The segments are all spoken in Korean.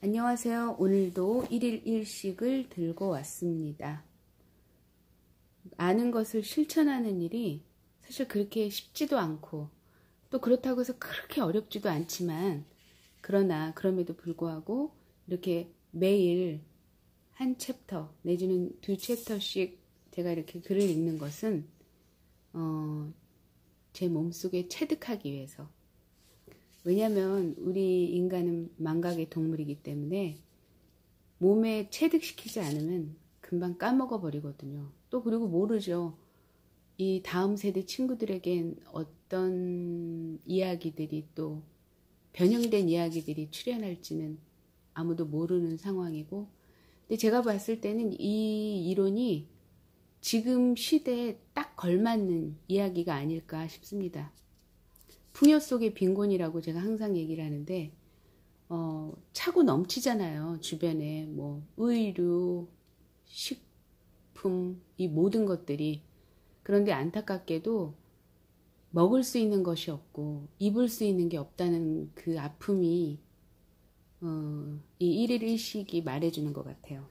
안녕하세요. 오늘도 1일 1식을 들고 왔습니다. 아는 것을 실천하는 일이 사실 그렇게 쉽지도 않고 또 그렇다고 해서 그렇게 어렵지도 않지만 그러나 그럼에도 불구하고 이렇게 매일 한 챕터 내지는 두 챕터씩 제가 이렇게 글을 읽는 것은 제 몸속에 체득하기 위해서, 왜냐하면 우리 인간은 망각의 동물이기 때문에 몸에 체득시키지 않으면 금방 까먹어 버리거든요. 또 그리고 모르죠. 이 다음 세대 친구들에겐 어떤 이야기들이 또 변형된 이야기들이 출현할지는 아무도 모르는 상황이고, 근데 제가 봤을 때는 이 이론이 지금 시대에 딱 걸맞는 이야기가 아닐까 싶습니다. 풍요 속의 빈곤이라고 제가 항상 얘기를 하는데, 차고 넘치잖아요. 주변에 뭐 의류, 식품, 이 모든 것들이. 그런데 안타깝게도 먹을 수 있는 것이 없고 입을 수 있는 게 없다는 그 아픔이 이 1일 1식이 말해주는 것 같아요.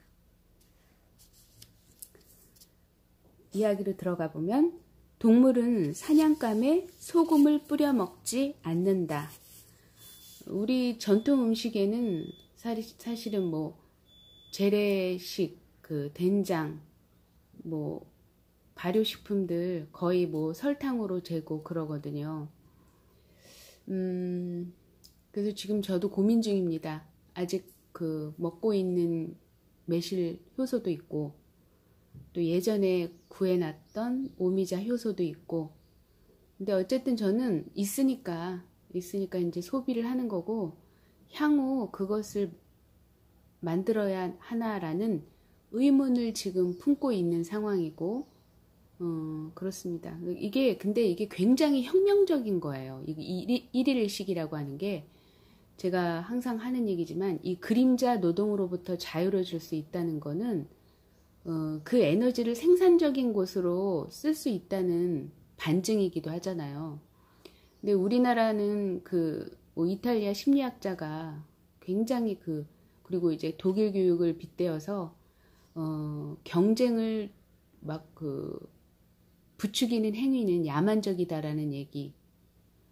이야기로 들어가 보면, 동물은 사냥감에 소금을 뿌려 먹지 않는다. 우리 전통 음식에는 사실은 뭐 재래식, 그 된장, 뭐 발효식품들 거의 뭐 설탕으로 재고 그러거든요. 그래서 지금 저도 고민 중입니다. 아직 그 먹고 있는 매실 효소도 있고, 또 예전에 구해놨던 오미자 효소도 있고, 근데 어쨌든 저는 있으니까 이제 소비를 하는 거고, 향후 그것을 만들어야 하나라는 의문을 지금 품고 있는 상황이고, 그렇습니다. 근데 이게 굉장히 혁명적인 거예요. 이 1일 1식이라고 하는 게, 제가 항상 하는 얘기지만, 이 그림자 노동으로부터 자유로워질 수 있다는 거는 그 에너지를 생산적인 곳으로 쓸 수 있다는 반증이기도 하잖아요. 근데 우리나라는 뭐 이탈리아 심리학자가 굉장히 그리고 이제 독일 교육을 빗대어서 경쟁을 막 부추기는 행위는 야만적이다라는 얘기.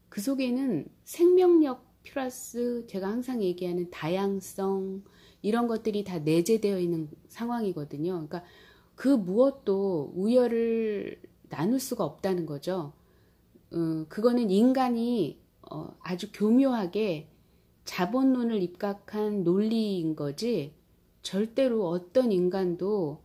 그 속에는 생명력 플러스 제가 항상 얘기하는 다양성, 이런 것들이 다 내재되어 있는 상황이거든요. 그러니까 그 무엇도 우열을 나눌 수가 없다는 거죠. 그거는 인간이 아주 교묘하게 자본론을 입각한 논리인 거지, 절대로 어떤 인간도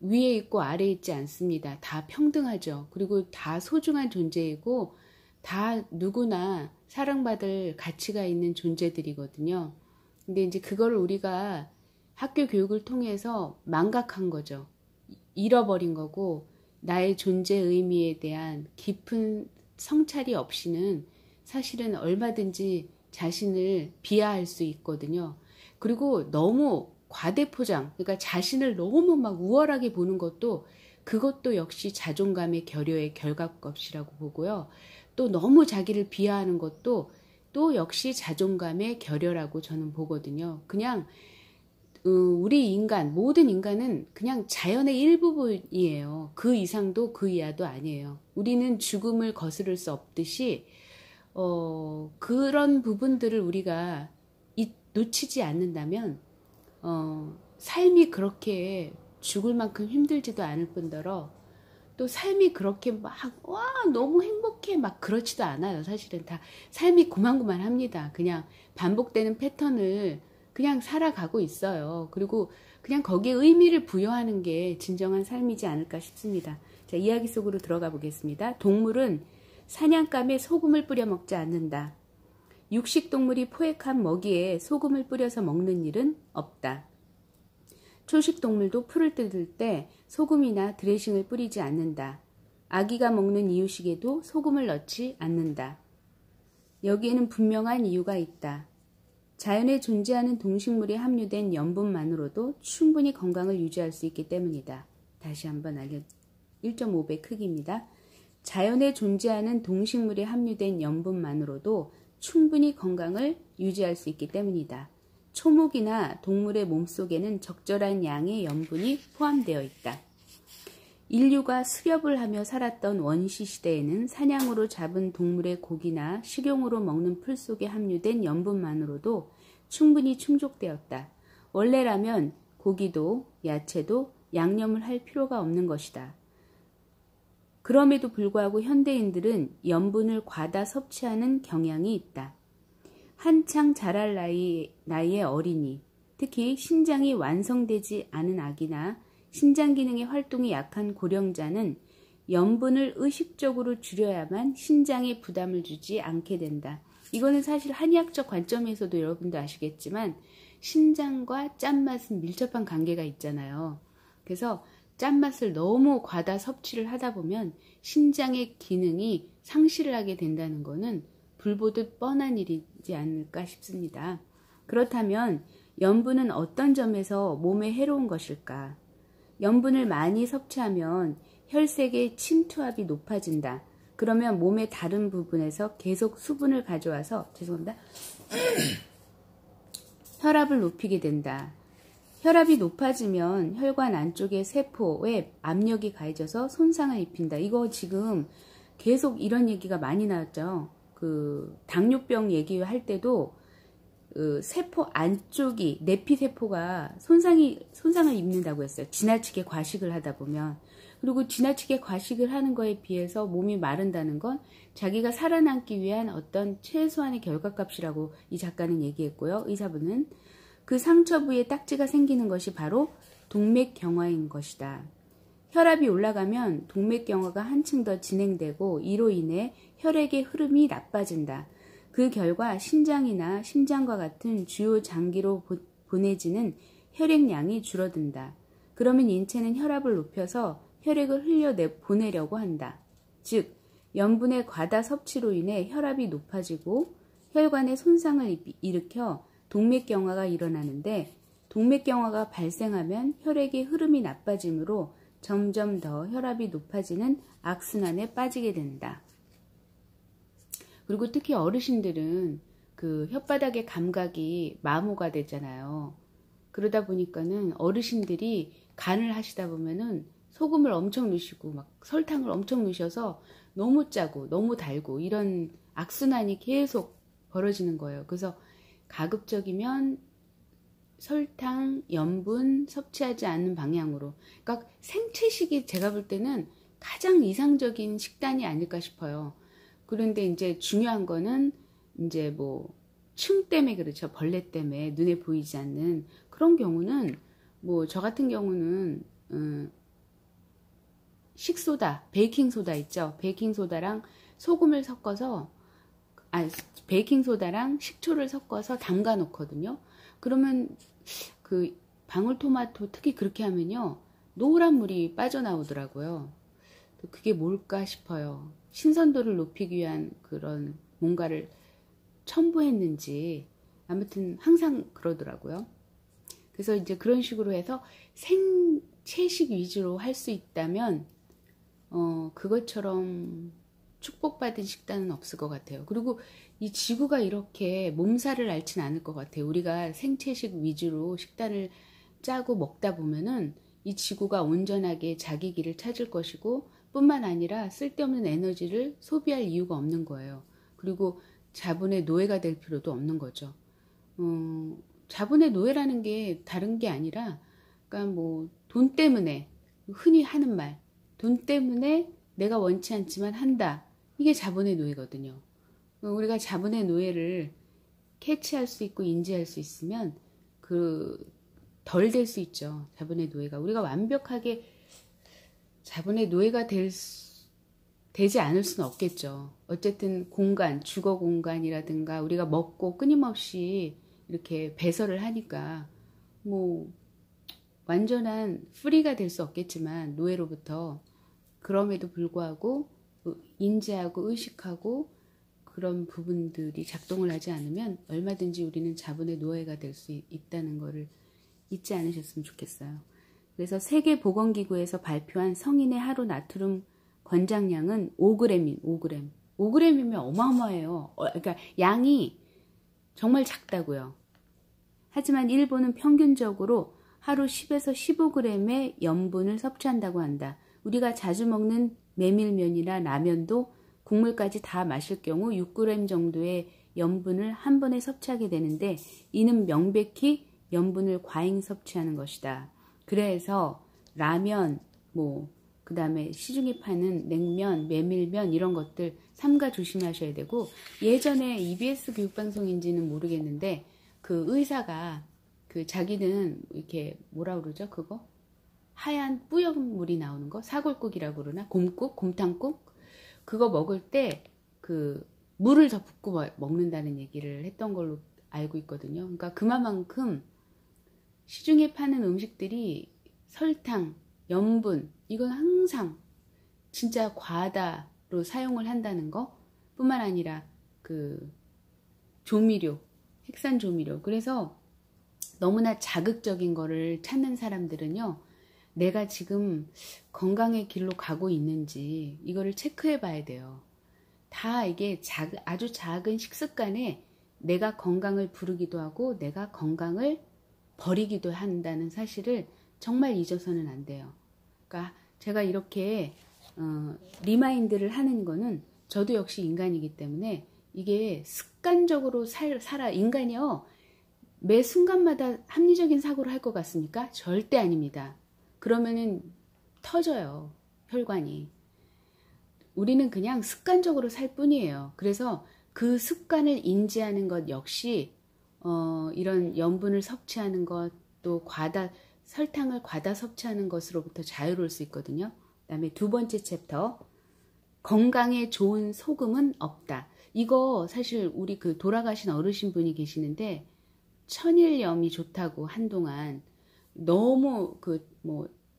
위에 있고 아래에 있지 않습니다. 다 평등하죠. 그리고 다 소중한 존재이고 다 누구나 사랑받을 가치가 있는 존재들이거든요. 근데 이제 그걸 우리가 학교 교육을 통해서 망각한 거죠. 잃어버린 거고, 나의 존재 의미에 대한 깊은 성찰이 없이는 사실은 얼마든지 자신을 비하할 수 있거든요. 그리고 너무 과대포장, 그러니까 자신을 너무 막 우월하게 보는 그것도 역시 자존감의 결여의 결과값이라고 보고요. 또 너무 자기를 비하하는 것도 또 역시 자존감의 결여라고 저는 보거든요. 그냥 우리 모든 인간은 그냥 자연의 일부분이에요. 그 이상도 그 이하도 아니에요. 우리는 죽음을 거스를 수 없듯이 그런 부분들을 우리가 놓치지 않는다면 삶이 그렇게 죽을 만큼 힘들지도 않을 뿐더러, 또 삶이 그렇게 너무 행복해 그렇지도 않아요. 사실은 다 삶이 고만고만합니다. 그냥 반복되는 패턴을 그냥 살아가고 있어요. 그리고 그냥 거기에 의미를 부여하는 게 진정한 삶이지 않을까 싶습니다. 자, 이야기 속으로 들어가 보겠습니다. 동물은 사냥감에 소금을 뿌려 먹지 않는다. 육식동물이 포획한 먹이에 소금을 뿌려서 먹는 일은 없다. 초식동물도 풀을 뜯을 때 소금이나 드레싱을 뿌리지 않는다. 아기가 먹는 이유식에도 소금을 넣지 않는다. 여기에는 분명한 이유가 있다. 자연에 존재하는 동식물에 함유된 염분만으로도 충분히 건강을 유지할 수 있기 때문이다. 다시 한번 1.5배 크기입니다. 자연에 존재하는 동식물에 함유된 염분만으로도 충분히 건강을 유지할 수 있기 때문이다. 초목이나 동물의 몸속에는 적절한 양의 염분이 포함되어 있다. 인류가 수렵을 하며 살았던 원시 시대에는 사냥으로 잡은 동물의 고기나 식용으로 먹는 풀 속에 함유된 염분만으로도 충분히 충족되었다. 원래라면 고기도 야채도 양념을 할 필요가 없는 것이다. 그럼에도 불구하고 현대인들은 염분을 과다 섭취하는 경향이 있다. 한창 자랄 나이의 어린이, 특히 신장이 완성되지 않은 아기나 신장 기능의 활동이 약한 고령자는 염분을 의식적으로 줄여야만 신장에 부담을 주지 않게 된다. 이거는 사실 한의학적 관점에서도 여러분도 아시겠지만 신장과 짠맛은 밀접한 관계가 있잖아요. 그래서 짠맛을 너무 과다 섭취를 하다 보면 신장의 기능이 상실을 하게 된다는 것은 불보듯 뻔한 일이지 않을까 싶습니다. 그렇다면 염분은 어떤 점에서 몸에 해로운 것일까? 염분을 많이 섭취하면 혈색의 침투압이 높아진다. 그러면 몸의 다른 부분에서 계속 수분을 가져와서 혈압을 높이게 된다. 혈압이 높아지면 혈관 안쪽의 세포에 압력이 가해져서 손상을 입힌다. 이거 지금 계속 이런 얘기가 많이 나왔죠. 당뇨병 얘기할 때도 세포 안쪽이 내피세포가 손상을 입는다고 했어요. 지나치게 과식을 하다 보면. 그리고 지나치게 과식을 하는 거에 비해서 몸이 마른다는 건 자기가 살아남기 위한 어떤 최소한의 결과값이라고 이 작가는 얘기했고요. 의사분은 그 상처 부위에 딱지가 생기는 것이 바로 동맥경화인 것이다. 혈압이 올라가면 동맥경화가 한층 더 진행되고 이로 인해 혈액의 흐름이 나빠진다. 그 결과 신장이나 심장과 같은 주요 장기로 보내지는 혈액량이 줄어든다. 그러면 인체는 혈압을 높여서 혈액을 흘려보내려고 한다. 즉, 염분의 과다 섭취로 인해 혈압이 높아지고 혈관에 손상을 일으켜 동맥경화가 일어나는데 동맥경화가 발생하면 혈액의 흐름이 나빠지므로 점점 더 혈압이 높아지는 악순환에 빠지게 된다. 그리고 특히 어르신들은 그 혓바닥의 감각이 마모가 되잖아요. 그러다 보니까는 어르신들이 간을 하시다 보면은 소금을 엄청 넣으시고 막 설탕을 엄청 넣으셔서 너무 짜고 너무 달고 이런 악순환이 계속 벌어지는 거예요. 그래서 가급적이면 설탕, 염분 섭취하지 않는 방향으로. 그러니까 생채식이 제가 볼 때는 가장 이상적인 식단이 아닐까 싶어요. 그런데 이제 중요한 거는 이제 뭐 층 때문에 그렇죠. 벌레 때문에 눈에 보이지 않는 그런 경우는 뭐 저 같은 경우는 식소다, 베이킹소다 있죠. 베이킹소다랑 소금을 섞어서 베이킹소다랑 식초를 섞어서 담가 놓거든요. 그러면 그 방울토마토 특히 그렇게 하면요. 노란 물이 빠져나오더라고요. 그게 뭘까 싶어요. 신선도를 높이기 위한 그런 뭔가를 첨부했는지 아무튼 항상 그러더라고요. 그래서 이제 그런 식으로 해서 생채식 위주로 할 수 있다면 그것처럼 축복받은 식단은 없을 것 같아요. 그리고 이 지구가 이렇게 몸살을 앓진 않을 것 같아요. 우리가 생채식 위주로 식단을 짜고 먹다 보면은 이 지구가 온전하게 자기 길을 찾을 것이고 뿐만 아니라 쓸데없는 에너지를 소비할 이유가 없는 거예요. 그리고 자본의 노예가 될 필요도 없는 거죠. 자본의 노예라는 게 다른 게 아니라 그러니까 뭐 돈 때문에 흔히 하는 말 돈 때문에 내가 원치 않지만 한다. 이게 자본의 노예거든요. 우리가 자본의 노예를 캐치할 수 있고 인지할 수 있으면 덜 될 수 있죠. 자본의 노예가. 우리가 완벽하게 자본의 노예가 되지 않을 수는 없겠죠. 어쨌든 공간, 주거 공간이라든가 우리가 먹고 끊임없이 이렇게 배설을 하니까 뭐 완전한 프리가 될 수 없겠지만 노예로부터 그럼에도 불구하고 인지하고 의식하고 그런 부분들이 작동을 하지 않으면 얼마든지 우리는 자본의 노예가 될 수 있다는 것을 잊지 않으셨으면 좋겠어요. 그래서 세계보건기구에서 발표한 성인의 하루 나트륨 권장량은 5g인 5g. 5g이면 어마어마해요. 그러니까 양이 정말 작다고요. 하지만 일본은 평균적으로 하루 10에서 15g의 염분을 섭취한다고 한다. 우리가 자주 먹는 메밀면이나 라면도 국물까지 다 마실 경우 6g 정도의 염분을 한 번에 섭취하게 되는데 이는 명백히 염분을 과잉 섭취하는 것이다. 그래서 라면, 그 다음에 시중에 파는 냉면, 메밀면 이런 것들 삼가 조심하셔야 되고, 예전에 EBS 교육방송인지는 모르겠는데 그 의사가 자기는 이렇게 뭐라 그러죠? 그거? 하얀 뿌연물이 나오는 거? 사골국이라고 그러나? 곰탕국? 그거 먹을 때 물을 더 붓고 먹는다는 얘기를 했던 걸로 알고 있거든요. 그러니까 그만큼 시중에 파는 음식들이 설탕, 염분, 이건 항상 진짜 과다로 사용을 한다는 거 뿐만 아니라 조미료, 핵산 조미료. 그래서 너무나 자극적인 거를 찾는 사람들은요, 내가 지금 건강의 길로 가고 있는지 이거를 체크해 봐야 돼요. 다 이게 아주 작은 식습관에 내가 건강을 부르기도 하고 내가 건강을 버리기도 한다는 사실을 정말 잊어서는 안 돼요. 그러니까 제가 이렇게 리마인드를 하는 거는 저도 역시 인간이기 때문에 이게 습관적으로 인간이요. 매 순간마다 합리적인 사고를 할 것 같습니까? 절대 아닙니다. 그러면은 터져요. 혈관이. 우리는 그냥 습관적으로 살 뿐이에요. 그래서 그 습관을 인지하는 것 역시 이런 염분을 섭취하는 것, 또 설탕을 과다 섭취하는 것으로부터 자유로울 수 있거든요. 그 다음에 두 번째 챕터, 건강에 좋은 소금은 없다. 이거 사실 우리 돌아가신 어르신 분이 계시는데 천일염이 좋다고 한동안 너무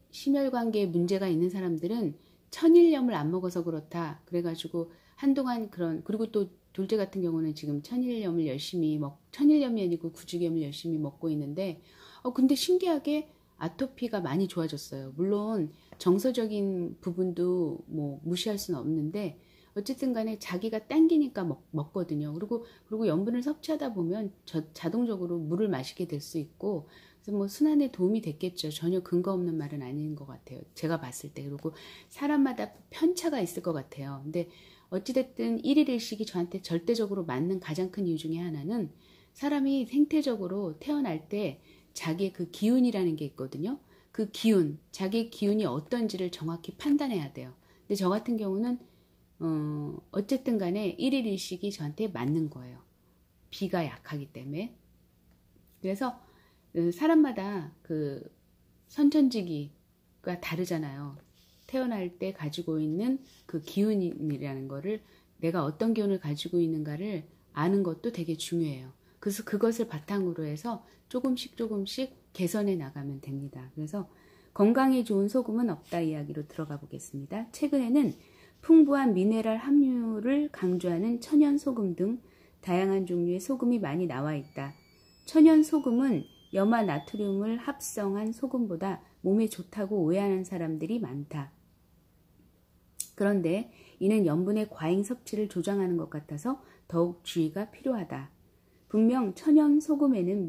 심혈관계에 문제가 있는 사람들은 천일염을 안 먹어서 그렇다. 그래가지고 한동안 그리고 또 둘째 같은 경우는 지금 천일염이 아니고 구주염을 열심히 먹고 있는데, 근데 신기하게 아토피가 많이 좋아졌어요. 물론 정서적인 부분도 무시할 수는 없는데, 어쨌든 간에 자기가 당기니까 먹거든요. 그리고 염분을 섭취하다 보면 자동적으로 물을 마시게 될 수 있고, 그래서 순환에 도움이 됐겠죠. 전혀 근거 없는 말은 아닌 것 같아요. 제가 봤을 때. 그리고 사람마다 편차가 있을 것 같아요. 근데 어찌됐든 1일 1식이 저한테 절대적으로 맞는 가장 큰 이유 중에 하나는, 사람이 생태적으로 태어날 때 자기의 기운이라는 게 있거든요. 자기의 기운이 어떤지를 정확히 판단해야 돼요. 근데 저 같은 경우는 어쨌든 간에 1일 1식이 저한테 맞는 거예요. 비가 약하기 때문에. 그래서 사람마다 선천지기가 다르잖아요. 태어날 때 가지고 있는 기운이라는 거를, 내가 어떤 기운을 가지고 있는가를 아는 것도 되게 중요해요. 그래서 그것을 바탕으로 해서 조금씩 개선해 나가면 됩니다. 그래서 건강에 좋은 소금은 없다 이야기로 들어가 보겠습니다. 최근에는 풍부한 미네랄 함유를 강조하는 천연 소금 등 다양한 종류의 소금이 많이 나와 있다. 천연 소금은 염화 나트륨을 합성한 소금보다 몸에 좋다고 오해하는 사람들이 많다. 그런데 이는 염분의 과잉 섭취를 조장하는 것 같아서 더욱 주의가 필요하다. 분명 천연 소금에는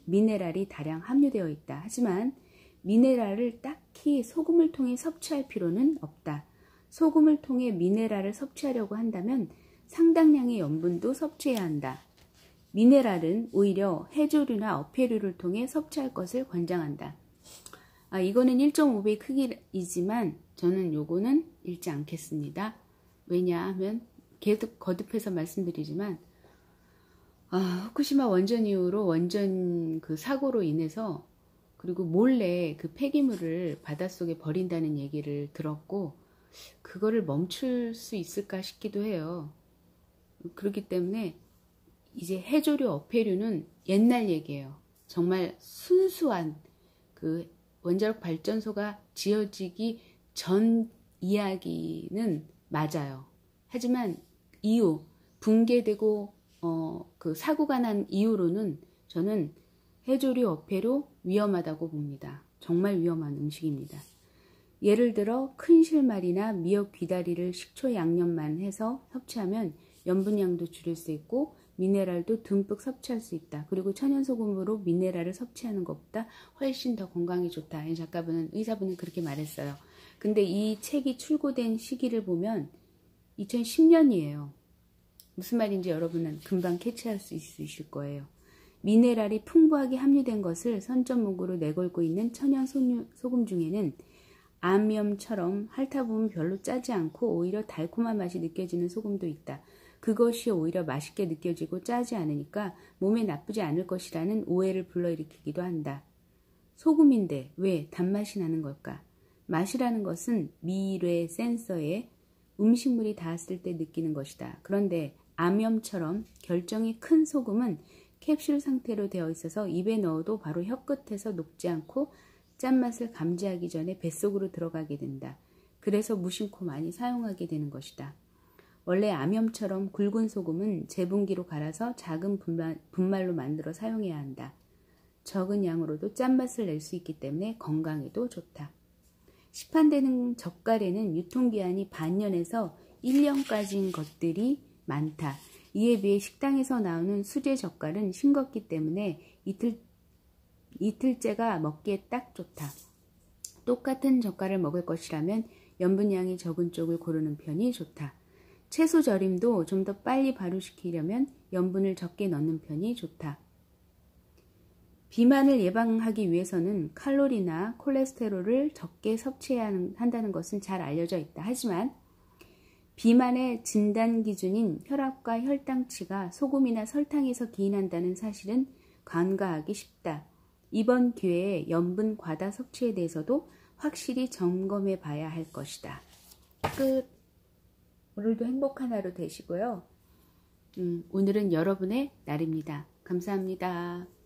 미네랄이 다량 함유되어 있다. 하지만 미네랄을 딱히 소금을 통해 섭취할 필요는 없다. 소금을 통해 미네랄을 섭취하려고 한다면 상당량의 염분도 섭취해야 한다. 미네랄은 오히려 해조류나 어패류를 통해 섭취할 것을 권장한다. 이거는 1.5배 크기이지만 저는 요거는 읽지 않겠습니다. 왜냐하면 계속 거듭해서 말씀드리지만 후쿠시마 원전 이후로 원전 사고로 인해서, 그리고 몰래 폐기물을 바닷속에 버린다는 얘기를 들었고, 그거를 멈출 수 있을까 싶기도 해요. 그렇기 때문에 이제 해조류, 어패류는 옛날 얘기예요. 정말 순수한 원자력 발전소가 지어지기 전 이야기는 맞아요. 하지만 이후 붕괴되고 사고가 난 이후로는 저는 해조류, 어패류 위험하다고 봅니다. 정말 위험한 음식입니다. 예를 들어 큰 실말이나 미역 귀다리를 식초 양념만 해서 섭취하면 염분량도 줄일 수 있고 미네랄도 듬뿍 섭취할 수 있다. 그리고 천연소금으로 미네랄을 섭취하는 것보다 훨씬 더 건강에 좋다. 이 의사분은 그렇게 말했어요. 근데 이 책이 출고된 시기를 보면 2010년이에요. 무슨 말인지 여러분은 금방 캐치할 수 있으실 거예요. 미네랄이 풍부하게 함유된 것을 선전문구로 내걸고 있는 천연소금 중에는 암염처럼 핥아보면 별로 짜지 않고 오히려 달콤한 맛이 느껴지는 소금도 있다. 그것이 오히려 맛있게 느껴지고 짜지 않으니까 몸에 나쁘지 않을 것이라는 오해를 불러일으키기도 한다. 소금인데 왜 단맛이 나는 걸까? 맛이라는 것은 미뢰 센서에 음식물이 닿았을 때 느끼는 것이다. 그런데 암염처럼 결정이 큰 소금은 캡슐 상태로 되어 있어서 입에 넣어도 바로 혀끝에서 녹지 않고 짠맛을 감지하기 전에 뱃속으로 들어가게 된다. 그래서 무심코 많이 사용하게 되는 것이다. 원래 암염처럼 굵은 소금은 제분기로 갈아서 작은 분말로 만들어 사용해야 한다. 적은 양으로도 짠맛을 낼 수 있기 때문에 건강에도 좋다. 시판되는 젓갈에는 유통기한이 반년에서 1년까지인 것들이 많다. 이에 비해 식당에서 나오는 수제 젓갈은 싱겁기 때문에 이틀째가 먹기에 딱 좋다. 똑같은 젓갈을 먹을 것이라면 염분량이 적은 쪽을 고르는 편이 좋다. 채소 절임도 좀 더 빨리 발효시키려면 염분을 적게 넣는 편이 좋다. 비만을 예방하기 위해서는 칼로리나 콜레스테롤을 적게 섭취해야 한다는 것은 잘 알려져 있다. 하지만 비만의 진단 기준인 혈압과 혈당치가 소금이나 설탕에서 기인한다는 사실은 간과하기 쉽다. 이번 기회에 염분 과다 섭취에 대해서도 확실히 점검해 봐야 할 것이다. 끝. 오늘도 행복한 하루 되시고요. 오늘은 여러분의 날입니다. 감사합니다.